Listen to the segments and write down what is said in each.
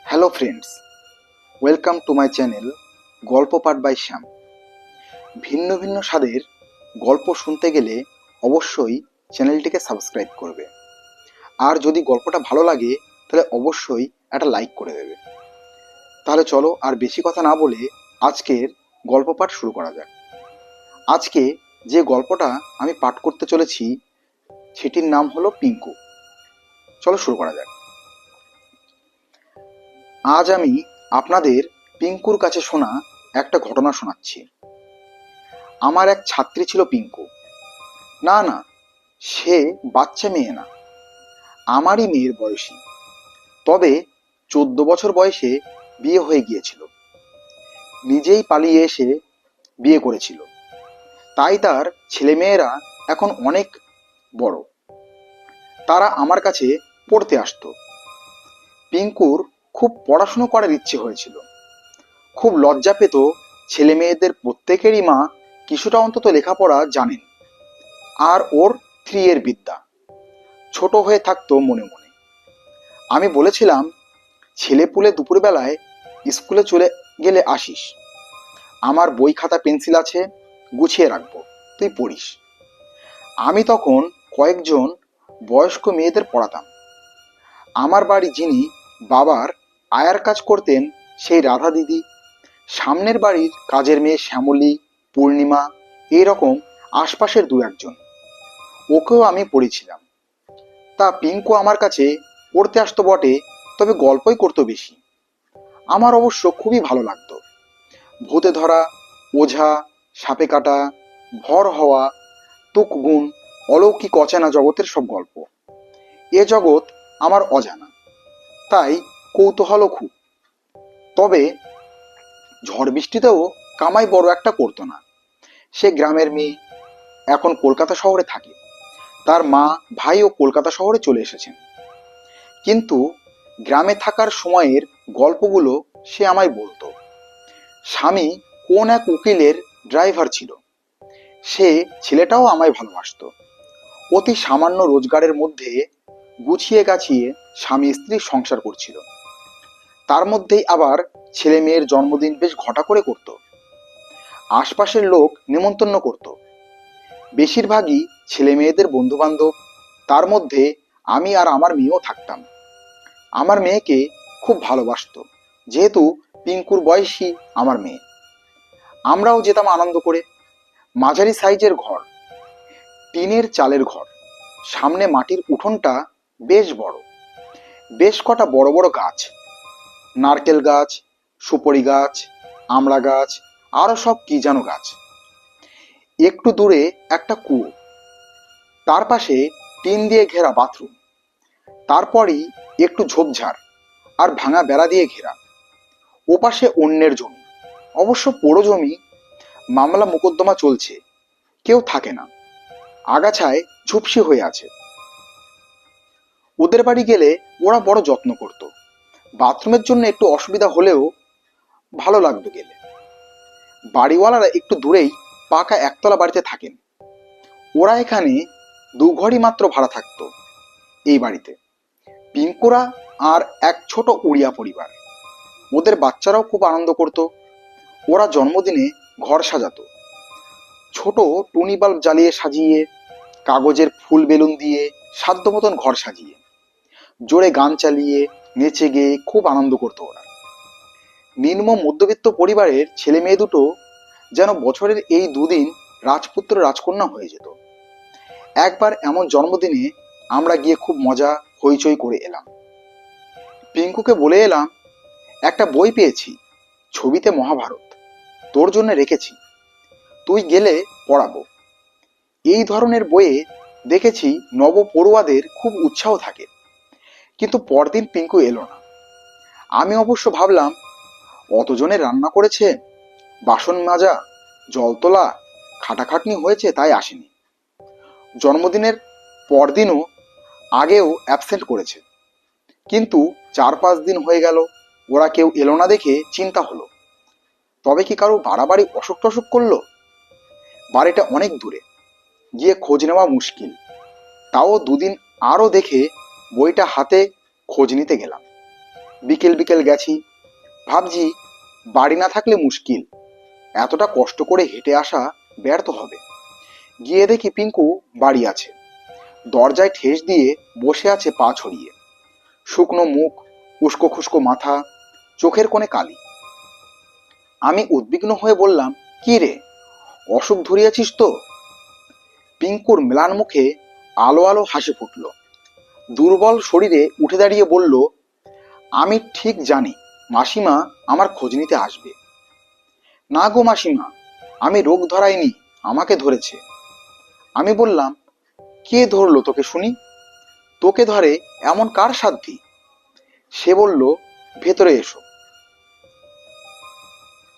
Hello friends, welcome to my channel গল্প পাঠ by শ্যাম। ভিন্ন ভিন্ন স্বাদের গল্প শুনতে গেলে অবশ্যই চ্যানেলটিকে সাবস্ক্রাইব করবে। আর যদি গল্পটা ভালো লাগে তাহলে অবশ্যই একটা লাইক করে দেবে। তাহলে চলো আর বেশি কথা না বলে আজকের গল্প পাঠ শুরু করা যাক। আজকে যে গল্পটা আমি পাঠ করতে চলেছি সেটির নাম হলো পিঙ্কু। চলো শুরু করা যাক। আজ আমি আপনাদের পিঙ্কুর কাছে শোনা একটা ঘটনা শোনাচ্ছি। আমার এক ছাত্রী ছিল পিঙ্কু। না না, সে বাচ্চা মেয়ে না, আমারই মেয়ের বয়সী। তবে 14 বছর বয়সে বিয়ে হয়ে গিয়েছিল। নিজেই পালিয়ে এসে বিয়ে করেছিল। তাই তার ছেলেমেয়েরা এখন অনেক বড়। তারা আমার কাছে পড়তে আসতো। পিঙ্কুর খুব পড়াশুনো করার ইচ্ছে হয়েছিল। খুব লজ্জা পেত ছেলে মেয়েদের প্রত্যেকেরই মা কিছুটা অন্তত লেখাপড়া জানেন, আর ওর 3 এর বিদ্যা। ছোট হয়ে থাকতো মনে মনে। আমি বলেছিলাম, ছেলেপুলে দুপুরবেলায় স্কুলে চলে গেলে আসিস, আমার বই খাতা পেন্সিল আছে, গুছিয়ে রাখবো, তুই পড়িস। আমি তখন কয়েকজন বয়স্ক মেয়েদের পড়াতাম। আমার বাড়ি যিনি বাবার আয়ার কাজ করতেন সেই রাধা দিদি, সামনের বাড়ির কাজের মেয়ে শ্যামলী, পূর্ণিমা, এইরকম আশপাশের 2-1 জন। ওকেও আমি পড়েছিলাম। তা পিঙ্কু আমার কাছে পড়তে আসতো বটে, তবে গল্পই করতো বেশি। আমার অবশ্য খুবই ভালো লাগতো। ভূতে ধরা, ওঝা, সাপে কাটা, ভর হওয়া, তুকগুণ, অলৌকিক অচেনা জগতের সব গল্প। এ জগৎ আমার অজানা, তাই কৌতূহলও খুব। তবে ঝড় বৃষ্টিতেও কামাই বড় একটা করতো না। সে গ্রামের মেয়ে, এখন কলকাতা শহরে থাকে। তার মা ভাইও কলকাতা শহরে চলে এসেছেন। কিন্তু গ্রামে থাকার সময়ের গল্পগুলো সে আমায় বলতো। স্বামী কোন এক উকিলের ড্রাইভার ছিল। সে ছেলেটাও আমায় ভালোবাসতো। অতি সামান্য রোজগারের মধ্যে গুছিয়ে গাছিয়ে স্বামী স্ত্রী সংসার করছিল। তার মধ্যেই আবার ছেলে মেয়ের জন্মদিন বেশ ঘটা করে করত। আশপাশের লোক নেমন্তন্ন করত, বেশিরভাগই ছেলে মেয়েদের বন্ধু বান্ধব। তার মধ্যে আমি আর আমার মেয়েও থাকতাম। আমার মেয়েকে খুব ভালোবাসতো, যেহেতু পিঙ্কুর বয়সী আমার মেয়ে। আমরাও যেতাম আনন্দ করে। মাঝারি সাইজের ঘর, টিনের চালের ঘর, সামনে মাটির উঠোনটা বেশ বড়। বেশ কটা বড় বড় গাছ, নারকেল গাছ, সুপারি গাছ, আমড়া গাছ, আরো সব কি যেন গাছ। একটু দূরে একটা কুয়ো, তার পাশে টিন দিয়ে ঘেরা বাথরুম। তারপরই একটু ঝোপঝাড় আর ভাঙা বেড়া দিয়ে ঘেরা। ওপাশে অন্যের জমি, অবশ্য পোড়ো জমি। মামলা মোকদ্দমা চলছে, কেউ থাকে না, আগাছায় ঝুপসি হয়ে আছে। ওদের বাড়ি গেলে ওরা বড় যত্ন করত। বাথরুমের জন্য একটু অসুবিধা হলেও ভালো লাগতো গেলে। বাড়িওয়ালারা একটু দূরেই পাকা একতলা বাড়িতে থাকেন। ওরা এখানে 2 ঘরই মাত্র ভাড়া থাকতো এই বাড়িতে। পিঙ্কুরা আর এক ছোট উড়িয়া পরিবার। ওদের বাচ্চারাও খুব আনন্দ করত। ওরা জন্মদিনে ঘর সাজাতো, ছোট টুনি বাল্ব জ্বালিয়ে সাজিয়ে, কাগজের ফুল বেলুন দিয়ে সাধ্য মতন ঘর সাজিয়ে, জোরে গান চালিয়ে নেচে গেয়ে খুব আনন্দ করতো ওরা। নিম্ন মধ্যবিত্ত পরিবারের ছেলে মেয়ে দুটো যেন বছরের এই 2 দিন রাজপুত্র রাজকন্যা হয়ে যেত। একবার এমন জন্মদিনে আমরা গিয়ে খুব মজা হইচই করে এলাম। পিঙ্কুকে বলে এলাম, একটা বই পেয়েছি, ছবিতে মহাভারত, তোর জন্য রেখেছি, তুই গেলে পড়াবো। এই ধরনের বইয়ে দেখেছি নবপড়ুয়াদের খুব উৎসাহ থাকে। কিন্তু পরদিন পিঙ্কু এলো না। আমি অবশ্য ভাবলাম, অতজনের রান্না করেছে, বাসন মাজা, জল তোলা, খাটাখাটনি হয়েছে, তাই আসেনি। জন্মদিনের পরদিনও আগেও অ্যাবসেন্ট করেছে। কিন্তু 4-5 দিন হয়ে গেল, ওরা কেউ এলো না দেখে চিন্তা হলো, তবে কি কারো বাড়াবাড়ি অসুখ টসুখ করলো? বাড়িটা অনেক দূরে, গিয়ে খোঁজ নেওয়া মুশকিল। তাও 2 দিন আরও দেখে বইটা হাতে খোঁজ নিতে গেলাম। বিকেল বিকেল গেছি, ভাবছি বাড়ি না থাকলে মুশকিল, এতটা কষ্ট করে হেঁটে আসা ব্যর্থ হবে। গিয়ে দেখি পিঙ্কু বাড়ি আছে, দরজায় ঠেস দিয়ে বসে আছে পা ছড়িয়ে, শুকনো মুখ, উস্কো খুস্কো মাথা, চোখের কোণে কালি। আমি উদ্বিগ্ন হয়ে বললাম, কি রে, অসুখ ধরিয়েছিস তো? পিঙ্কুর ম্লান মুখে আলো আলো হাসি ফুটল, দুর্বল শরীরে উঠে দাঁড়িয়ে বলল, আমি ঠিক জানি মাসিমা আমার খোঁজ নিতে আসবে। না গো মাসিমা, আমি রোগ ধরাইনি, আমাকে ধরেছে। আমি বললাম, কে ধরলো তোকে শুনি? তোকে ধরে এমন কার সাধ্যি? সে বলল, ভেতরে এসো।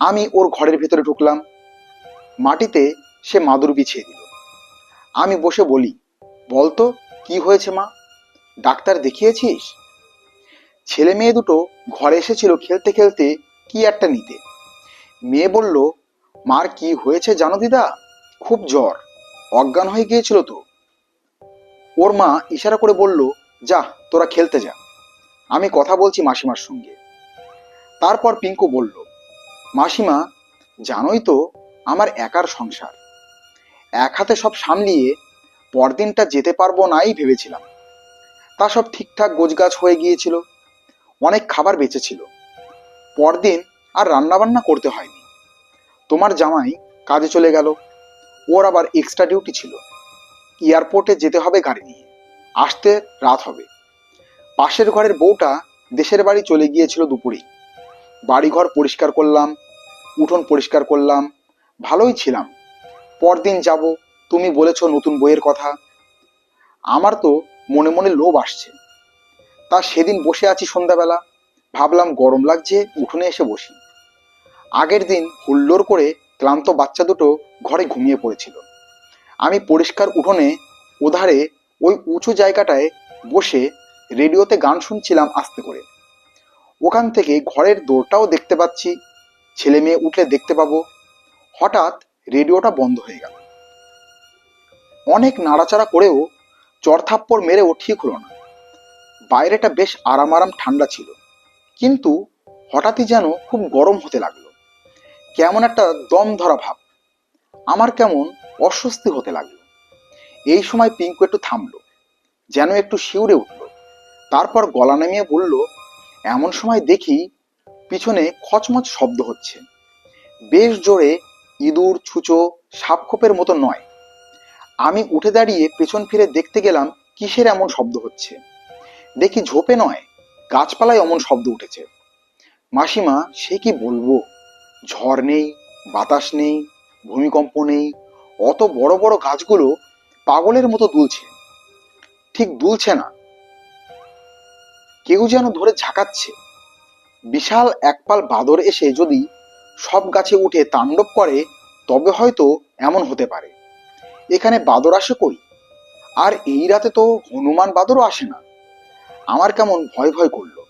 আমি ওর ঘরের ভেতরে ঢুকলাম। মাটিতে সে মাদুর বিছিয়ে দিল। আমি বসে বলি, বলতো কি হয়েছে মা, ডাক্তার দেখিয়েছিস? ছেলে মেয়ে দুটো ঘরে এসেছিল খেলতে খেলতে কি একটা নিতে। মেয়ে বলল, মার কি হয়েছে জানো দিদা, খুব জ্বর, অজ্ঞান হয়ে গিয়েছিল তো। ওর মা ইশারা করে বলল, যা তোরা খেলতে যা, আমি কথা বলছি মাসিমার সঙ্গে। তারপর পিঙ্কু বলল, মাসিমা, জানোই তো আমার একার সংসার, এক হাতে সব সামলিয়ে পরদিনটা যেতে পারবো নাই ভেবেছিলাম। তা সব ঠিকঠাক গোছগাছ হয়ে গিয়েছিল, অনেক খাবার বেঁচেছিল, পরদিন আর রান্নাবান্না করতে হয়নি। তোমার জামাই কাজে চলে গেল, ওর আবার এক্সট্রা ডিউটি ছিল, এয়ারপোর্টে যেতে হবে গাড়ি নিয়ে, আসতে রাত হবে। পাশের ঘরের বউটা দেশের বাড়ি চলে গিয়েছিল দুপুরেই। বাড়িঘর পরিষ্কার করলাম, উঠোন পরিষ্কার করলাম, ভালোই ছিলাম। পরদিন যাব, তুমি বলেছ নতুন বইয়ের কথা। আমার তো মনে মনে লোভ আসছে। তা সেদিন বসে আছি সন্ধ্যাবেলা, ভাবলাম গরম লাগছে, উঠোনে এসে বসি। আগের দিন হুল্লোড় করে ক্লান্ত বাচ্চা দুটো ঘরে ঘুমিয়ে পড়েছিল। আমি পরিষ্কার উঠোনে ওধারে ওই উঁচু জায়গাটায় বসে রেডিওতে গান শুনছিলাম আস্তে করে। ওখান থেকে ঘরের দৌড়টাও দেখতে পাচ্ছি, ছেলে মেয়ে উঠলে দেখতে পাবো। হঠাৎ রেডিওটা বন্ধ হয়ে গেল। অনেক নাড়াচাড়া করেও চড়থাপ্পড় মেরেও ঠিক হলো না। বাইরেটা বেশ আরাম আরাম ঠান্ডা ছিল, কিন্তু হঠাৎই যেন খুব গরম হতে লাগলো। কেমন একটা দম ধরা ভাব, আমার কেমন অস্বস্তি হতে লাগলো। এই সময় পিঙ্কু একটু থামলো, যেন একটু শিউরে উঠল। তারপর গলা নামিয়ে বলল, এমন সময় দেখি পিছনে খচমচ শব্দ হচ্ছে, বেশ জোরে, ইঁদুর ছুঁচো সাপখোপের মতো নয়। আমি উঠে দাঁড়িয়ে পেছন ফিরে দেখতে গেলাম কিসের এমন শব্দ হচ্ছে। দেখি ঝোপে নয়, গাছপালায় অমন শব্দ উঠেছে। মাসিমা, সে কি বলবো, ঝড় নেই, বাতাস নেই, ভূমিকম্প নেই, অত বড় বড় গাছগুলো পাগলের মতো দুলছে। ঠিক দুলছে না, কেউ যেন ধরে ঝাঁকাচ্ছে। বিশাল একপাল বাদর এসে যদি সব গাছে উঠে তাণ্ডব করে তবে হয়তো এমন হতে পারে। এখানে বাদর আসে কই? আর এই রাতে তো হনুমান বাদরও আসে না। আমার কেমন ভয় ভয় করলো।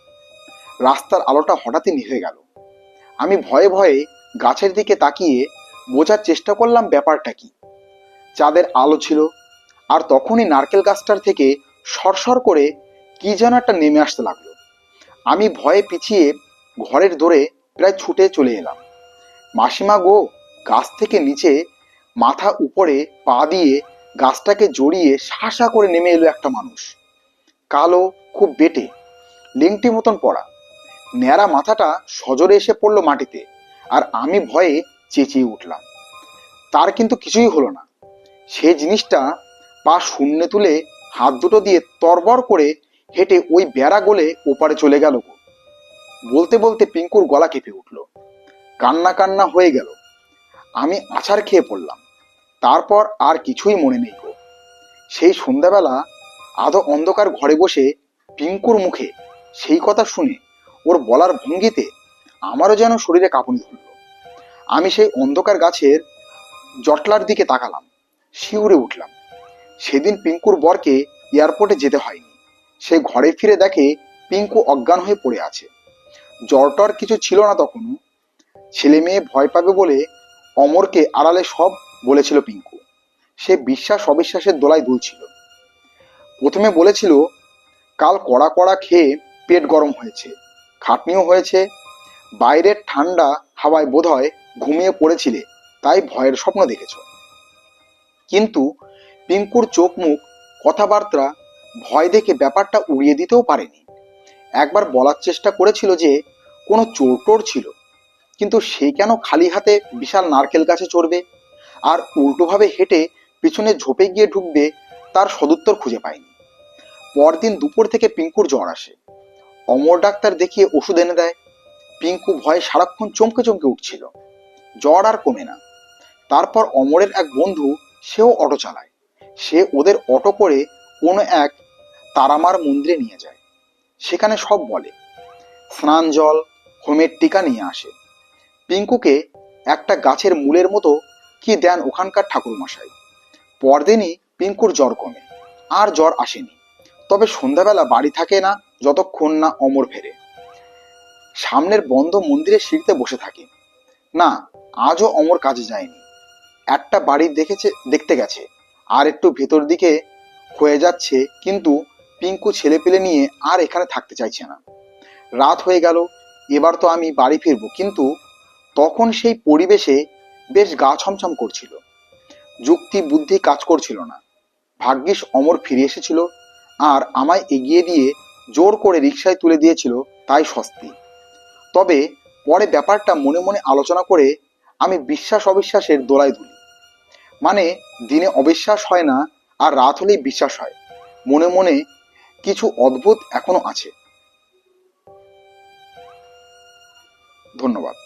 রাস্তার আলোটা হঠাৎই নিভে গেল। আমি ভয়ে ভয়ে গাছের দিকে তাকিয়ে বোঝার চেষ্টা করলাম ব্যাপারটা কি। চাঁদের আলো ছিল, আর তখনই নারকেল গাছটার থেকে সরসর করে কি যেন একটা নেমে আসতে লাগলো। আমি ভয়ে পিছিয়ে ঘরের দৌড়ে প্রায় ছুটে চলে এলাম। মাসিমা গো, গাছ থেকে নিচে মাথা উপরে পা দিয়ে গাছটাকে জড়িয়ে শাঁসা করে নেমে এলো একটা মানুষ। কালো, খুব বেটে, লেংটি মতন পড়া, ন্যাড়া মাথাটা সজোরে এসে পড়লো মাটিতে, আর আমি ভয়ে চেঁচিয়ে উঠলাম। তার কিন্তু কিছুই হলো না। সে জিনিসটা পা শূন্যে তুলে হাত দুটো দিয়ে তরবর করে হেঁটে ওই বেড়া গলে ওপারে চলে গেল গো। বলতে বলতে পিঙ্কুর গলা কেঁপে উঠল, কান্না কান্না হয়ে গেল। আমি আছাড় খেয়ে পড়লাম। তারপর আর কিছুই মনে নেই গো। সেই সন্ধ্যাবেলা আধো অন্ধকার ঘরে বসে পিঙ্কুর মুখে সেই কথা শুনে, ওর বলার ভঙ্গিতে আমারও যেন শরীরে কাঁপুনি ধরল। আমি সেই অন্ধকার গাছের জটলার দিকে তাকালাম, শিউরে উঠলাম। সেদিন পিঙ্কুর বরকে এয়ারপোর্টে যেতে হয়নি। সে ঘরে ফিরে দেখে পিঙ্কু অজ্ঞান হয়ে পড়ে আছে। জ্বরটর কিছু ছিল না তখনও। ছেলে মেয়ে ভয় পাবে বলে অমরকে আড়ালে সব বলেছিল পিঙ্কু। সে বিশ্বাস অবিশ্বাসের দোলায় দুলছিল। প্রথমে বলেছিল, কাল কড়া কড়া খেয়ে পেট গরম হয়েছে, খাটনিও হয়েছে। বাইরের ঠান্ডা হাওয়ায় বোধহয় ঘুমিয়ে পড়েছিলে, তাই ভয়ের স্বপ্ন দেখেছ। কিন্তু পিঙ্কুর চোখ মুখ কথাবার্তা ভয় দেখে ব্যাপারটা উড়িয়ে দিতেও পারেনি। একবার বলার চেষ্টা করেছিল যে কোনো চোর টোর ছিল, কিন্তু সে কেন খালি হাতে বিশাল নারকেল গাছে চড়বে আর উল্টোভাবে হেঁটে পিছনে ঝোপে গিয়ে ঢুকবে, তার সদুত্তর খুঁজে পায়নি। পরদিন দুপুর থেকে পিঙ্কুর জ্বর আসে। অমর ডাক্তার দেখিয়ে ওষুধ এনে দেয়। পিঙ্কু ভয়ে সারাক্ষণ চমকে চমকে উঠছিল। জ্বর আর কমে না। তারপর অমরের এক বন্ধু, সেও অটো চালায়। সে ওদের অটো করে কোনো এক তারামার মন্দিরে নিয়ে যায়। সেখানে সব বলে। স্নান জল, হোমের টিকা নিয়ে আসে। পিঙ্কুকে একটা গাছের মূলের মতো কি দেন ওখানকার ঠাকুরমশাই। পরদিনই পিঙ্কুর জ্বর কমে, আর জ্বর আসেনি। তবে সন্ধ্যাবেলা বাড়ি থাকে না যতক্ষণ না অমর ফেরে। সামনের বন্ধ মন্দিরের সিঁড়িতে বসে থাকে। না, আজও অমর কাজে যায়নি। একটা বাড়ি দেখতে গেছে, আর একটু ভেতর দিকে হয়ে যাচ্ছে, কিন্তু পিঙ্কু ছেলেপিলে নিয়ে আর এখানে থাকতে চাইছে না। রাত হয়ে গেল, এবার তো আমি বাড়ি ফিরবো, কিন্তু তখন সেই পরিবেশে বেশ গা ছমছম করছিল। যুক্তি বুদ্ধি কাজ করছিল না। ভাগ্যিস অমর ফিরে এসেছিল আর আমায় এগিয়ে দিয়ে জোর করে রিকশায় তুলে দিয়েছিল, তাই স্বস্তি। তবে পরে ব্যাপারটা মনে মনে আলোচনা করে আমি বিশ্বাস অবিশ্বাসের দোলায় দুলি। মানে, দিনে অবিশ্বাস হয় না, আর রাত হলেই বিশ্বাস হয়। মনে মনে কিছু অদ্ভুত এখনো আছে। ধন্যবাদ।